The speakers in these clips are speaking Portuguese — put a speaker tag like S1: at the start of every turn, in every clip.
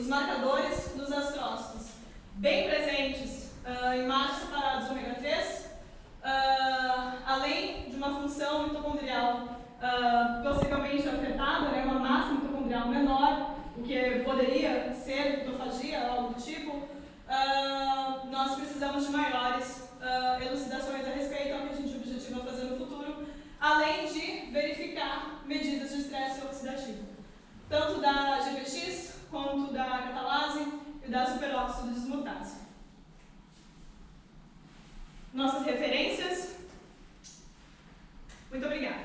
S1: os marcadores dos astrócitos, bem presentes em margens separadas do ômega 3, além de uma função mitocondrial possivelmente afetada, né, uma massa mitocondrial menor, o que poderia ser mitofagia ou algo do tipo, nós precisamos de maiores elucidações a respeito, é o que a gente objetiva fazer no futuro, além de verificar medidas de estresse oxidativo, tanto da GPX quanto da catalase e da superóxido desmutase. Nossas referências. Muito obrigada.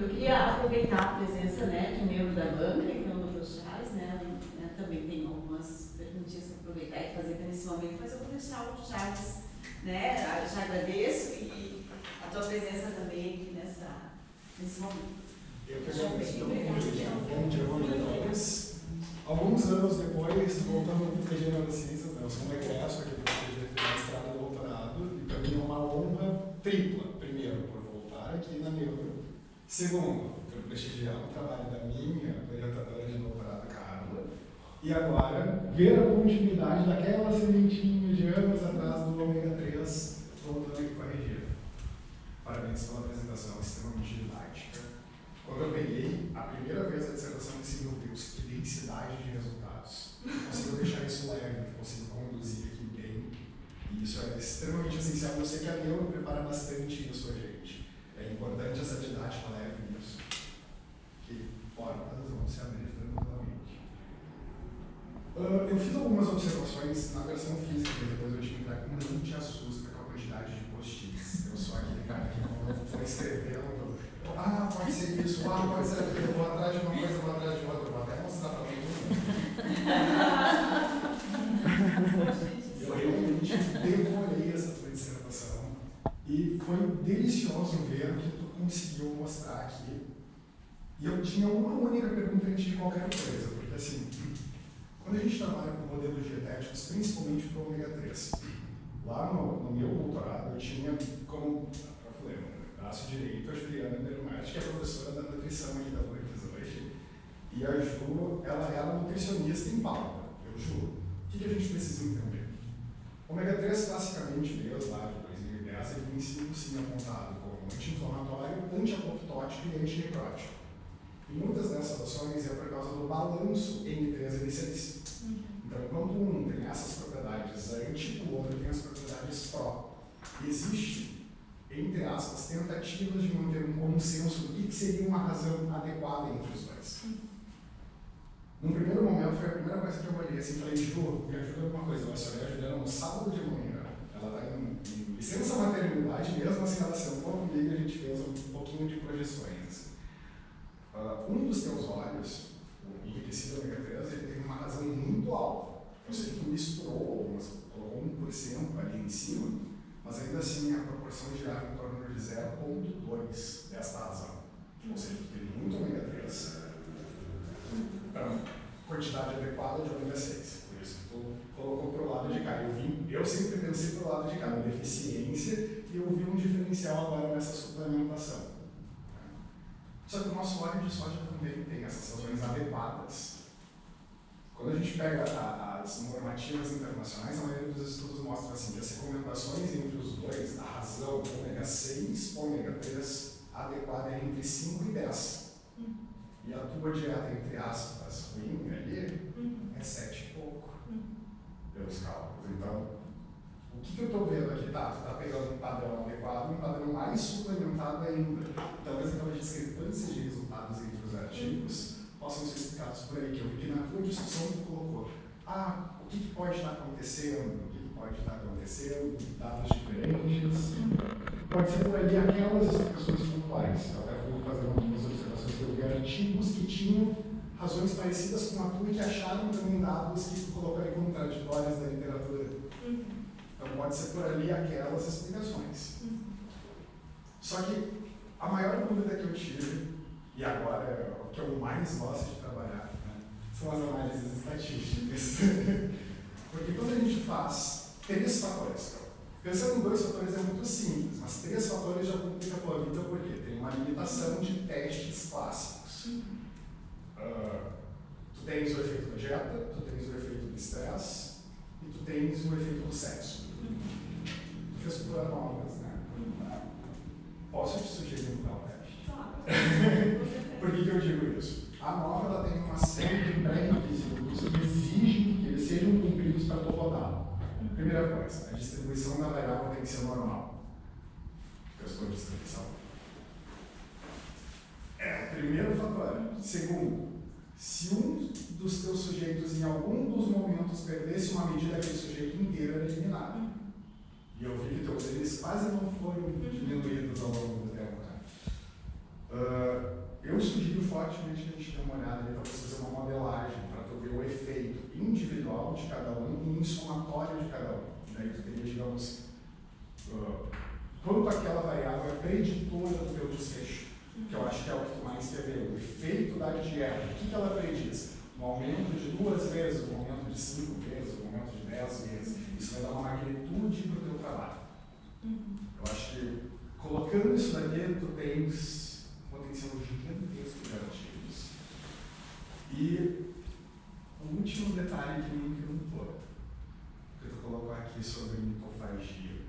S2: Eu queria aproveitar a presença, né, de um membro da banca, que é o Dr. Charles, né, também tem algumas perguntinhas para aproveitar e fazer nesse momento, mas eu vou deixar o Charles, né, já agradeço e a tua presença também aqui nesse momento.
S3: Eu que agradeço pelo convite. Bom dia a todos. Alguns anos depois, voltando ao PG Neurociências, né, eu sou um egresso aqui do PG de mestrado e doutorado, e para mim é uma honra tripla. Primeiro, por voltar aqui na Neuro. Segundo, por prestigiar o trabalho da minha orientadora de doutorado, Carla. E agora, ver a continuidade daquela sementinha de anos atrás do ômega 3 voltando aqui com a Regina. Parabéns pela apresentação extremamente didática. Quando eu peguei a primeira vez a dissertação, eu disse, meu Deus, que densidade de resultados. Consigo deixar isso leve, consigo conduzir aqui bem. E isso é extremamente essencial. Eu sei que a Neuro prepara bastante isso a gente. É importante essa didática leve nisso. Que portas vão se abrir tranquilamente. Eu fiz algumas observações na versão física, depois eu tive que não te assusta com a quantidade de post-its. Eu sou aquele cara que quando for escrevendo, pode ser isso, pode ser aquilo, eu vou atrás de uma coisa, vou atrás de outra, vou até mostrar para todo mundo. Eu realmente devorei essa tua dissertação e foi delicioso ver o que tu conseguiu mostrar aqui. E eu tinha uma única pergunta antes de qualquer coisa, porque assim, quando a gente trabalha com modelos dietéticos, principalmente para o ômega 3, lá no meu doutorado eu tinha como braço direito a Juliana Bermati, que é professora da nutrição aqui da UFRGS hoje, e a Ju, ela era nutricionista em pauta, eu juro. O que a gente precisa entender? O ômega 3, classicamente, desde lá de 2010, ele tem sido sim apontado como anti-inflamatório, anti-apoptótico e anti-necrótico. E muitas dessas ações é por causa do balanço N3-N6. Então, quando um tem essas propriedades anti, o outro tem as propriedades pró. E existe, entre aspas, tentativas de manter um consenso do que seria uma razão adequada entre os dois. Num primeiro momento, foi a primeira coisa que eu olhei assim, falei, Ju, me ajuda alguma coisa. Eu só a Juliana no sábado de manhã, ela está em licença maternidade, mesmo assim ela sentou comigo e a gente fez um pouquinho de projeções. Um dos teus olhos, o enriquecido ômega 3, ele tem uma razão muito alta. Eu sei que tu misturou, colocou 1% ali em cima, mas ainda assim a proporção girava em torno de 0,2 desta razão. Ou seja, tu tem muito ômega 3 para quantidade adequada de ômega 6. Por isso que tu colocou para o lado de cá. Eu sempre pensei para o lado de cá, na deficiência, e eu vi um diferencial agora nessa suplementação. Só que o nosso óleo de soja também tem essas razões adequadas. Quando a gente pega as normativas internacionais, a maioria dos estudos mostra assim, que as recomendações entre os dois, a razão ômega 6, ômega 3 adequada é entre 5 e 10. E a tua dieta, entre aspas, ruim ali, é 7 e pouco, pelos cálculos. Então, o que eu estou vendo aqui? Tu está pegando um padrão adequado e um padrão mais suplementado ainda. Talvez aquelas discrepâncias de resultados entre os artigos possam ser explicados por aí, que eu vi que na tua discussão tu colocou, o que pode estar acontecendo, dados diferentes. Pode ser por ali aquelas explicações pontuais. Eu até fui fazer algumas observações que eu vi artigos que tinham razões parecidas com a tua e que acharam também dados que tu colocou aí contraditórios da literatura. Então pode ser por ali aquelas explicações. Só que a maior dúvida que eu tive, e agora é o que eu mais gosto de trabalhar, né, são as análises estatísticas. 3 fatores. Então. Pensando em 2 fatores é muito simples, mas 3 fatores já complicam a tua vida porque tem uma limitação de testes clássicos. Tu tens o efeito da dieta, tu tens o efeito do estresse e tu tens o efeito do sexo. Tu fez por análogas, né? Posso te sugerir mudar o teste? Por que eu digo isso? A nova ela tem uma série de pré-requisitos que exigem que eles sejam cumpridos para tu rodar. Primeira coisa, a distribuição da variável tem que ser normal. Questão de distribuição. É o primeiro fator. Segundo, se um dos teus sujeitos em algum dos momentos perdesse uma medida, aquele sujeito inteiro era eliminado. E eu vi que eles quase não foram diminuídos ao longo do tempo. Né? Eu sugiro fortemente que a gente dê uma olhada ali para você fazer uma modelagem, para tu ver o efeito individual de cada um e somatório de cada um. Daí tu teria, digamos, quanto aquela variável é preditora do teu desfecho, que eu acho que é o que tu mais quer ver, o efeito da dieta. O que ela prediz? Um aumento de 2 vezes, um aumento de 5 vezes, um aumento de 10 vezes. Isso vai dar uma magnitude para o teu trabalho. Eu acho que colocando isso daqui, tu tens potencial gigantesco de artigos. E o último detalhe que me encantou, que eu vou colocar aqui sobre mitofagia.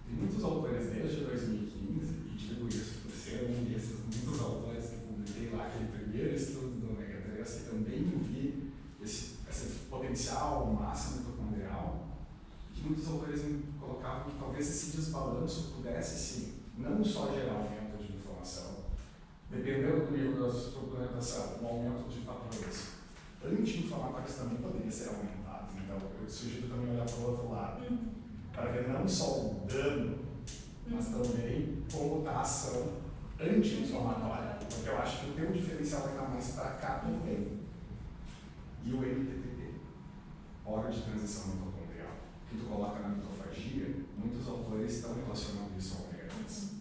S3: Tem muitos autores desde 2015, e digo isso por ser um desses muitos autores que publiquei lá, aquele primeiro estudo do ômega 3, que também vi esse potencial máximo mitocondrial, que muitos autores me colocavam que talvez esse desbalanço pudesse, sim, não só gerar aumento de inflamação, dependendo do nível da suplementação, um aumento de fatores anti-inflamatórios também poderia ser aumentado. Então, eu sugiro também olhar para o outro lado, para ver não só o dano, mas também como está a ação anti-inflamatória. Porque eu acho que o teu diferencial vai estar mais para cá também. E o MTTP, órgão de transição mitocondrial, que tu coloca na mitofagia, muitos autores estão relacionando isso ao ômega 3.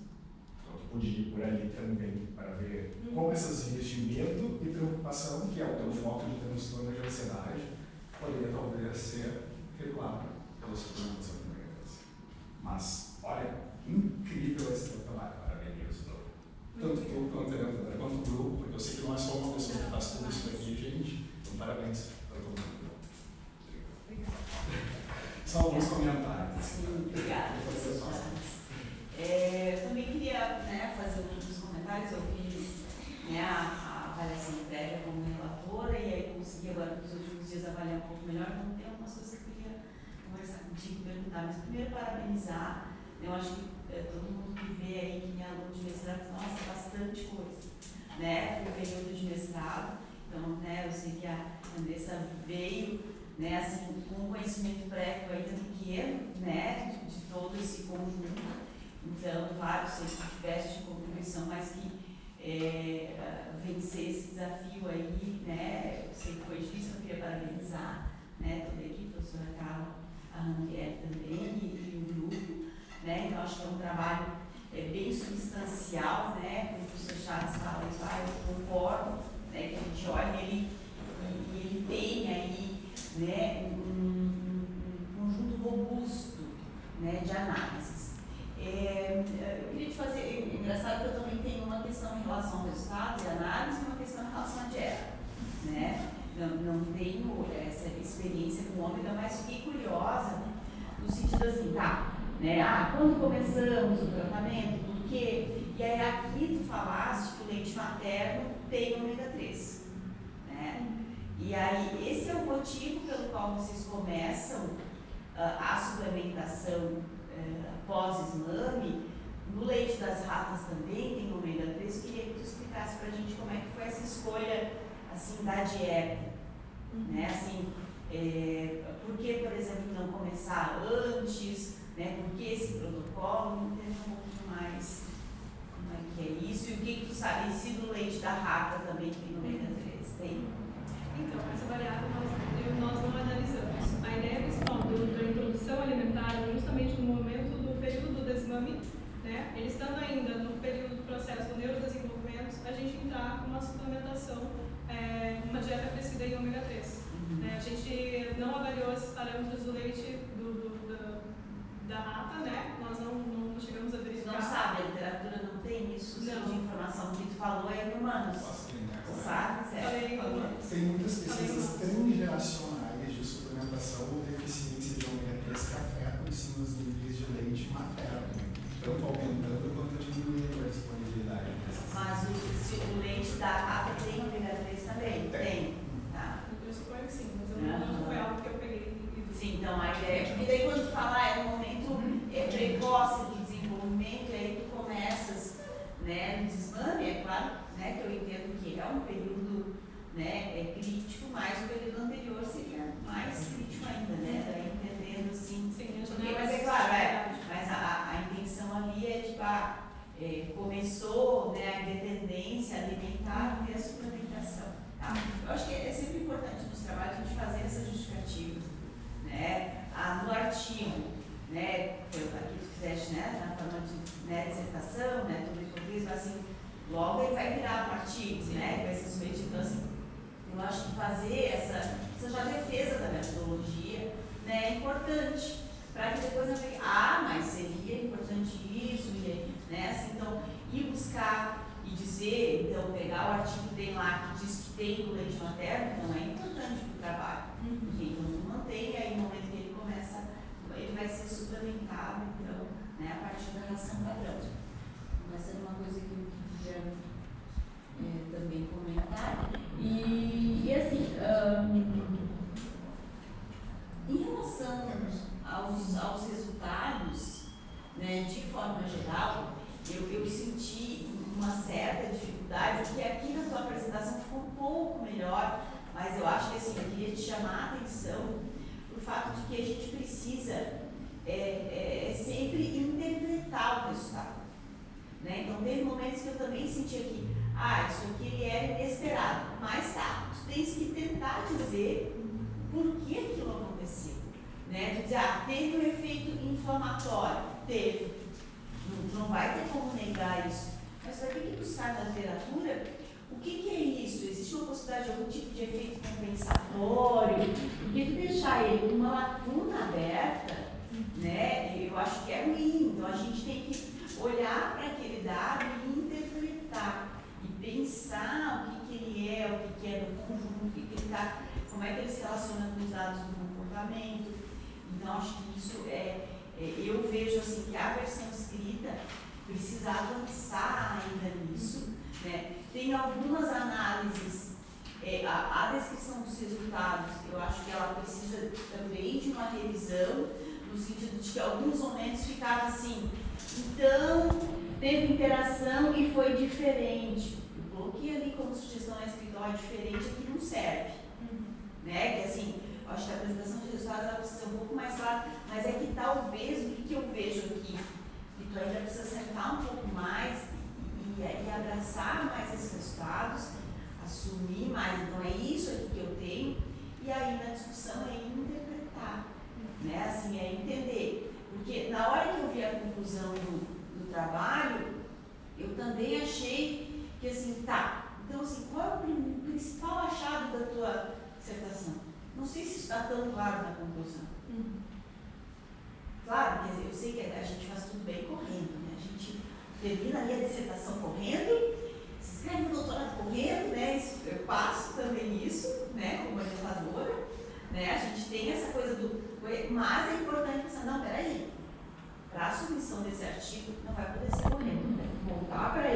S3: Então, tu podia ir por ali também, para ver como essas vias de medo e preocupação, que é o teu foco de transtorno de ansiedade, poderia talvez ser regulado pela suplementação de ômega 3. Mas, olha, incrível esse teu trabalho, parabéns, tanto tu quanto o grupo, porque eu sei que não é só uma pessoa que faz tudo isso daqui, gente. Então, parabéns para todo mundo. Só alguns comentários.
S2: Sim, obrigada. Também queria fazer uns comentários. Eu fiz a avaliação prévia como relatora e aí consegui agora nos últimos dias avaliar um pouco melhor. Então tem algumas coisas que eu queria conversar contigo, perguntar. Mas primeiro parabenizar. Eu acho que todo mundo que vê aí que é aluno de mestrado, nossa, bastante coisa, né? O período de mestrado. Então, eu sei que a Andressa veio, assim, com um conhecimento prévio ainda pequeno, de todo esse conjunto. Então, claro, sei que tiveste de contribuição, mas que vencer esse desafio aí, eu sei que foi difícil, eu queria parabenizar, toda a equipe, a professora Carla, a Ranquier também e o grupo, então acho que é um trabalho bem substancial, como o professor Chaves fala, eu concordo, que a gente olha ele e ele tem aí, um conjunto robusto, de análises. Eu queria te fazer, é engraçado que eu também tenho uma questão em relação ao resultado e análise e uma questão em relação à dieta, não tenho essa experiência com ômega, mas fiquei curiosa no sentido assim, quando começamos o tratamento, por quê? E aí aqui tu falaste que o leite materno tem ômega 3, E aí esse é o motivo pelo qual vocês começam a suplementação pós-exame. No leite das ratas também tem ômega 3. Queria que tu explicasse pra gente como é que foi essa escolha, assim, da dieta, por que, por exemplo, não começar antes, por que esse protocolo, não entendo um pouquinho mais como é que é isso, e o que tu sabe, se no leite da rata também tem ômega 3, tem?
S1: Então, essa variável nós não analisamos. A ideia principal da introdução alimentar é justamente no momento do período do desmame, ele estando ainda no período do processo do neurodesenvolvimento, a gente entrar com uma suplementação, uma dieta crescida em ômega 3. A gente não avaliou esses parâmetros do leite, do da ata, né? Nós não chegamos a verificar.
S2: Não sabe, a literatura não tem isso, tipo de informação que tu falou é em humanos. Tu sabe, certo?
S3: Tem muitas pesquisas transgeracionais de suplementação ou deficiência de ômega 3 que afetam sim os níveis de leite materno, tanto aumentando quanto diminuindo a disponibilidade dessas.
S2: Mas o leite da ata tem ômega 3 também? Tem. Tá.
S1: Eu suponho que sim, mas não foi algo que eu peguei.
S2: Sim, então a ideia é que daí quando tu falar é um momento precoce de desenvolvimento, e aí tu começas, né, no desmame, é claro, né, que eu entendo que é um período, né, crítico, mas o período anterior seria mais crítico ainda, né, daí entendendo assim, porque, mas é claro, mas a intenção ali é tipo, começou, né, a independência alimentar e a suplementação, tá? Eu acho que é sempre importante nos trabalhos a gente fazer essa justificativa, né, no artigo, né, aqui tu fizeste, né, na forma de, né, dissertação, né, tudo isso, assim, logo ele vai virar um artigo, né, vai ser submetido. Então, assim, eu acho que fazer essa já defesa da metodologia, né, é importante, para que depois não fique, mas seria importante isso, né, assim, então, ir buscar e dizer, então, pegar o artigo que tem lá, que diz que tem o leite materno, então é importante para o trabalho, porque então não mantém, aí no momento que ele começa, ele vai ser suplementado, então, né, a partir da ração padrão. Essa é uma coisa que eu queria também comentar. E assim, em relação aos resultados, né, de forma geral, eu senti uma certa dificuldade, porque aqui na tua apresentação ficou um pouco melhor, mas eu acho que assim, eu queria te chamar a atenção para o fato de que a gente precisa sempre interpretar o resultado. Né? Então, teve momentos que eu também senti aqui, isso aqui ele era inesperado, mas tá, tu tens que tentar dizer por que aquilo aconteceu. Né? Tu dizer, teve um efeito inflamatório, teve, não vai ter como negar isso, mas vai ter que buscar na literatura o que é isso, existe uma possibilidade de algum tipo de efeito compensatório, porque tu deixar ele com uma lacuna aberta, né? Eu acho que é ruim, então a gente tem que olhar para aquele dado e interpretar e pensar o que ele é, o que é do conjunto, o que ele está, como é que ele se relaciona com os dados do comportamento. Então acho que isso eu vejo assim que a versão escrita precisa avançar ainda nisso, né? Tem algumas análises, a descrição dos resultados, eu acho que ela precisa também de uma revisão, no sentido de que alguns momentos ficava assim, então teve interação e foi diferente. Eu coloquei ali como sugestão na escritório diferente, aqui não serve. Né? Que assim, eu acho que a apresentação de resultados ela precisa ser um pouco mais clara, mas é que talvez o que eu vejo aqui, que tu ainda precisa sentar um pouco mais e abraçar mais esses resultados, assumir mais, então é isso aqui que eu tenho, e aí na discussão é interpretar, né? Assim, é entender. Porque na hora que eu vi a conclusão do trabalho, eu também achei que assim, então assim, qual é o principal achado da tua dissertação? Não sei se está tão claro na conclusão. Claro, quer dizer, eu sei que a gente faz tudo bem correndo, né? A gente termina ali a dissertação correndo, se inscreve no doutorado correndo, né? Eu passo também isso, né? Como orientadora, né? A gente tem essa coisa mas é importante pensar, não, peraí, para a submissão desse artigo não vai poder ser correndo, né? Voltar para